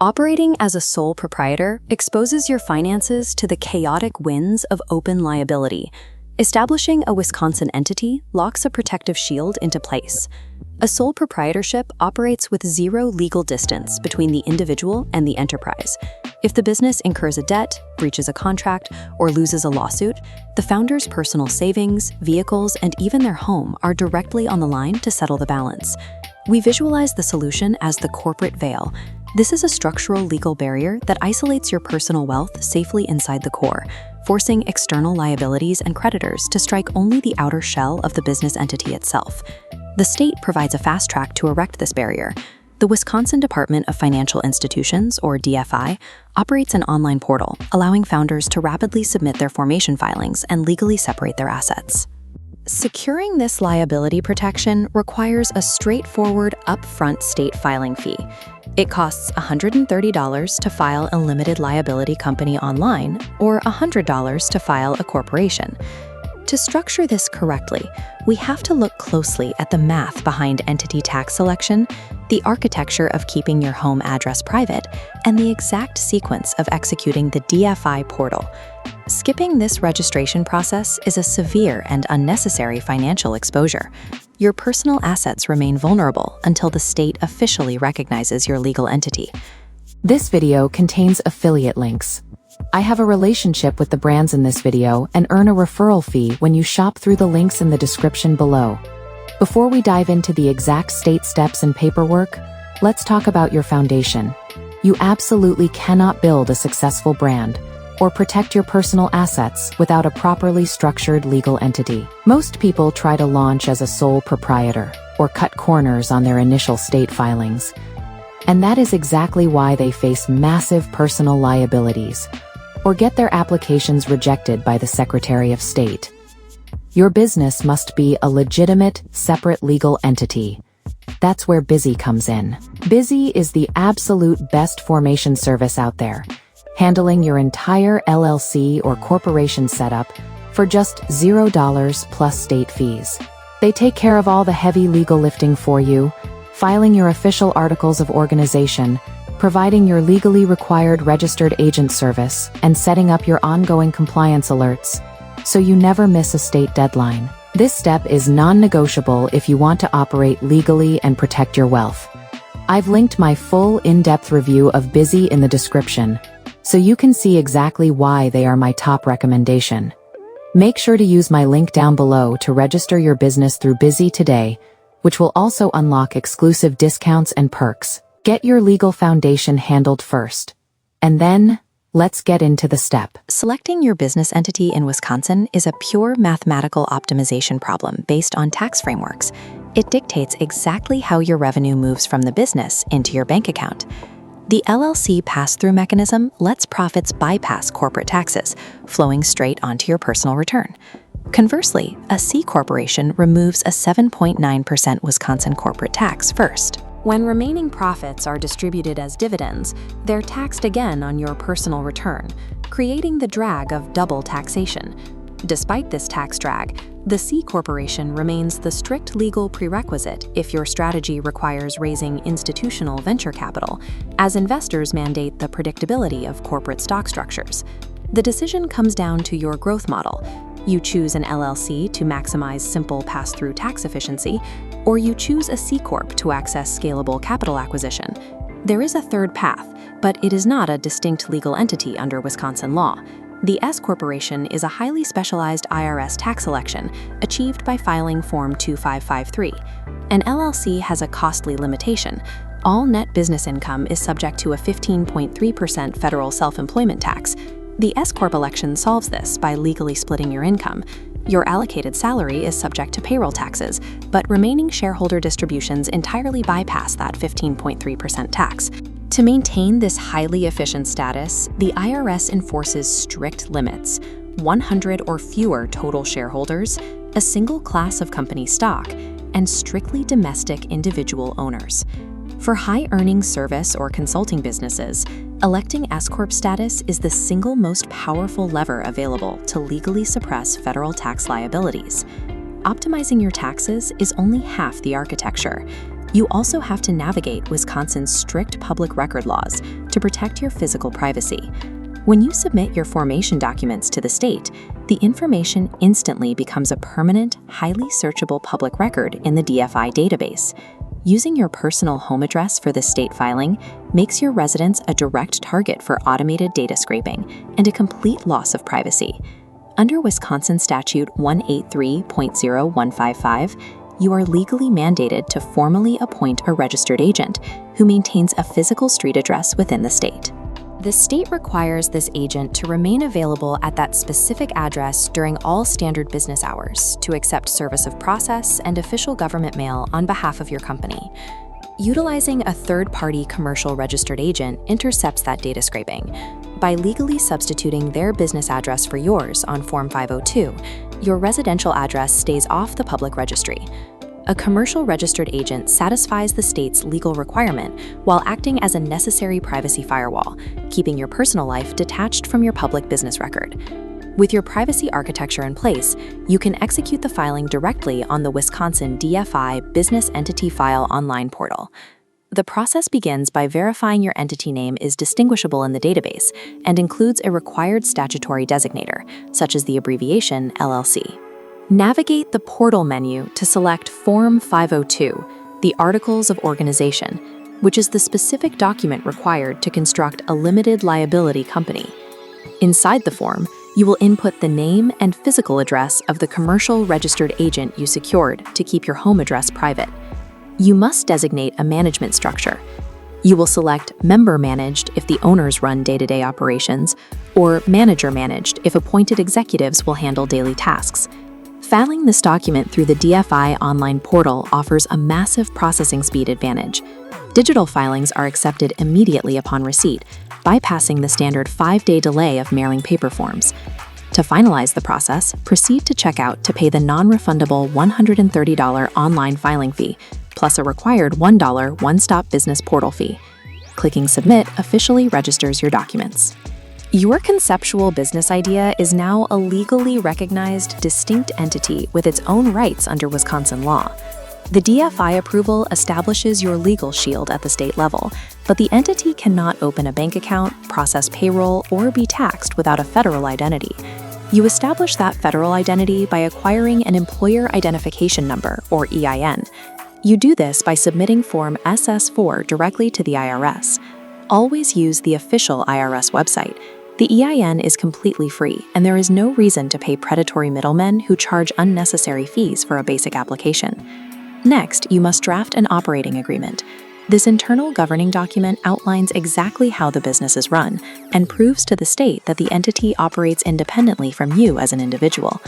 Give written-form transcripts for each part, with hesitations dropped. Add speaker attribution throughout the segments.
Speaker 1: Operating as a sole proprietor exposes your finances to the chaotic winds of open liability. Establishing a Wisconsin entity locks a protective shield into place. A sole proprietorship operates with zero legal distance between the individual and the enterprise. If the business incurs a debt, breaches a contract, or loses a lawsuit, the founder's personal savings, vehicles, and even their home are directly on the line to settle the balance. We visualize the solution as the corporate veil. This is a structural legal barrier that isolates your personal wealth safely inside the core, forcing external liabilities and creditors to strike only the outer shell of the business entity itself. The state provides a fast track to erect this barrier. The Wisconsin Department of Financial Institutions, or DFI, operates an online portal, allowing founders to rapidly submit their formation filings and legally separate their assets. Securing this liability protection requires a straightforward upfront state filing fee. It costs $130 to file a limited liability company online or $100 to file a corporation. To structure this correctly, we have to look closely at the math behind entity tax selection, the architecture of keeping your home address private, and the exact sequence of executing the DFI portal. Skipping this registration process is a severe and unnecessary financial exposure. Your personal assets remain vulnerable until the state officially recognizes your legal entity.
Speaker 2: This video contains affiliate links. I have a relationship with the brands in this video and earn a referral fee when you shop through the links in the description below. Before we dive into the exact state steps and paperwork, let's talk about your foundation. You absolutely cannot build a successful brand or protect your personal assets without a properly structured legal entity. Most people try to launch as a sole proprietor or cut corners on their initial state filings. And that is exactly why they face massive personal liabilities or get their applications rejected by the Secretary of State. Your business must be a legitimate, separate legal entity. That's where Busy comes in. Busy is the absolute best formation service out there, handling your entire LLC or corporation setup for just $0 plus state fees. They take care of all the heavy legal lifting for you, filing your official articles of organization, providing your legally required registered agent service, and setting up your ongoing compliance alerts, so you never miss a state deadline. This step is non-negotiable if you want to operate legally and protect your wealth. I've linked my full in-depth review of Busy in the description, so you can see exactly why they are my top recommendation. Make sure to use my link down below to register your business through Busy today, which will also unlock exclusive discounts and perks. Get your legal foundation handled first, and then let's get into the step.
Speaker 1: Selecting your business entity in Wisconsin is a pure mathematical optimization problem based on tax frameworks. It dictates exactly how your revenue moves from the business into your bank account. The LLC pass-through mechanism lets profits bypass corporate taxes, flowing straight onto your personal return. Conversely, a C corporation removes a 7.9% Wisconsin corporate tax first. When remaining profits are distributed as dividends, they're taxed again on your personal return, creating the drag of double taxation. Despite this tax drag, the C corporation remains the strict legal prerequisite if your strategy requires raising institutional venture capital, as investors mandate the predictability of corporate stock structures. The decision comes down to your growth model. You choose an LLC to maximize simple pass-through tax efficiency, or you choose a C-Corp to access scalable capital acquisition. There is a third path, but it is not a distinct legal entity under Wisconsin law. The S-Corporation is a highly specialized IRS tax election achieved by filing Form 2553. An LLC has a costly limitation. All net business income is subject to a 15.3% federal self-employment tax. The S-Corp election solves this by legally splitting your income. Your allocated salary is subject to payroll taxes, but remaining shareholder distributions entirely bypass that 15.3% tax. To maintain this highly efficient status, the IRS enforces strict limits: 100 or fewer total shareholders, a single class of company stock, and strictly domestic individual owners. For high-earning service or consulting businesses, electing S-Corp status is the single most powerful lever available to legally suppress federal tax liabilities. Optimizing your taxes is only half the architecture. You also have to navigate Wisconsin's strict public record laws to protect your physical privacy. When you submit your formation documents to the state, the information instantly becomes a permanent, highly searchable public record in the DFI database. Using your personal home address for the state filing makes your residence a direct target for automated data scraping and a complete loss of privacy. Under Wisconsin Statute 183.0155, you are legally mandated to formally appoint a registered agent who maintains a physical street address within the state. The state requires this agent to remain available at that specific address during all standard business hours to accept service of process and official government mail on behalf of your company. Utilizing a third-party commercial registered agent intercepts that data scraping. By legally substituting their business address for yours on Form 502, your residential address stays off the public registry. A commercial registered agent satisfies the state's legal requirement while acting as a necessary privacy firewall, keeping your personal life detached from your public business record. With your privacy architecture in place, you can execute the filing directly on the Wisconsin DFI Business Entity File online portal. The process begins by verifying your entity name is distinguishable in the database and includes a required statutory designator, such as the abbreviation LLC. Navigate the portal menu to select Form 502, the Articles of Organization, which is the specific document required to construct a limited liability company. Inside the form, you will input the name and physical address of the commercial registered agent you secured to keep your home address private. You must designate a management structure. You will select Member Managed if the owners run day-to-day operations, or Manager Managed if appointed executives will handle daily tasks. Filing this document through the DFI online portal offers a massive processing speed advantage. Digital filings are accepted immediately upon receipt, bypassing the standard 5-day delay of mailing paper forms. To finalize the process, proceed to checkout to pay the non-refundable $130 online filing fee, plus a required $1 one-stop business portal fee. Clicking Submit officially registers your documents. Your conceptual business idea is now a legally recognized, distinct entity with its own rights under Wisconsin law. The DFI approval establishes your legal shield at the state level, but the entity cannot open a bank account, process payroll, or be taxed without a federal identity. You establish that federal identity by acquiring an Employer Identification Number, or EIN. You do this by submitting Form SS4 directly to the IRS. Always use the official IRS website. The EIN is completely free, and there is no reason to pay predatory middlemen who charge unnecessary fees for a basic application. Next, you must draft an operating agreement. This internal governing document outlines exactly how the business is run and proves to the state that the entity operates independently from you as an individual.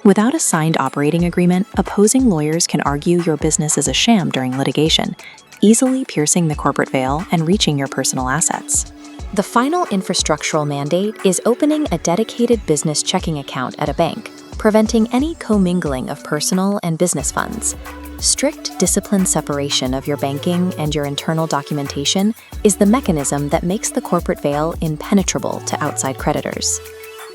Speaker 1: Without a signed operating agreement, opposing lawyers can argue your business is a sham during litigation, easily piercing the corporate veil and reaching your personal assets. The final infrastructural mandate is opening a dedicated business checking account at a bank, preventing any commingling of personal and business funds. Strict discipline separation of your banking and your internal documentation is the mechanism that makes the corporate veil impenetrable to outside creditors.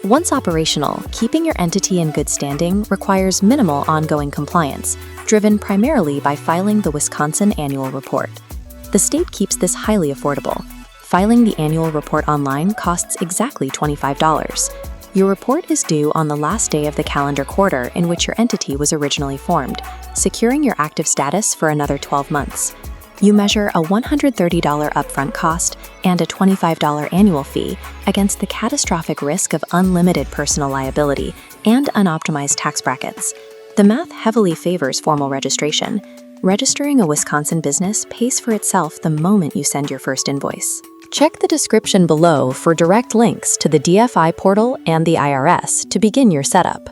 Speaker 1: Once operational, keeping your entity in good standing requires minimal ongoing compliance, driven primarily by filing the Wisconsin Annual Report. The state keeps this highly affordable. Filing the annual report online costs exactly $25. Your report is due on the last day of the calendar quarter in which your entity was originally formed, securing your active status for another 12 months. You measure a $130 upfront cost and a $25 annual fee against the catastrophic risk of unlimited personal liability and unoptimized tax brackets. The math heavily favors formal registration. Registering a Wisconsin business pays for itself the moment you send your first invoice. Check the description below for direct links to the DFI portal and the IRS to begin your setup.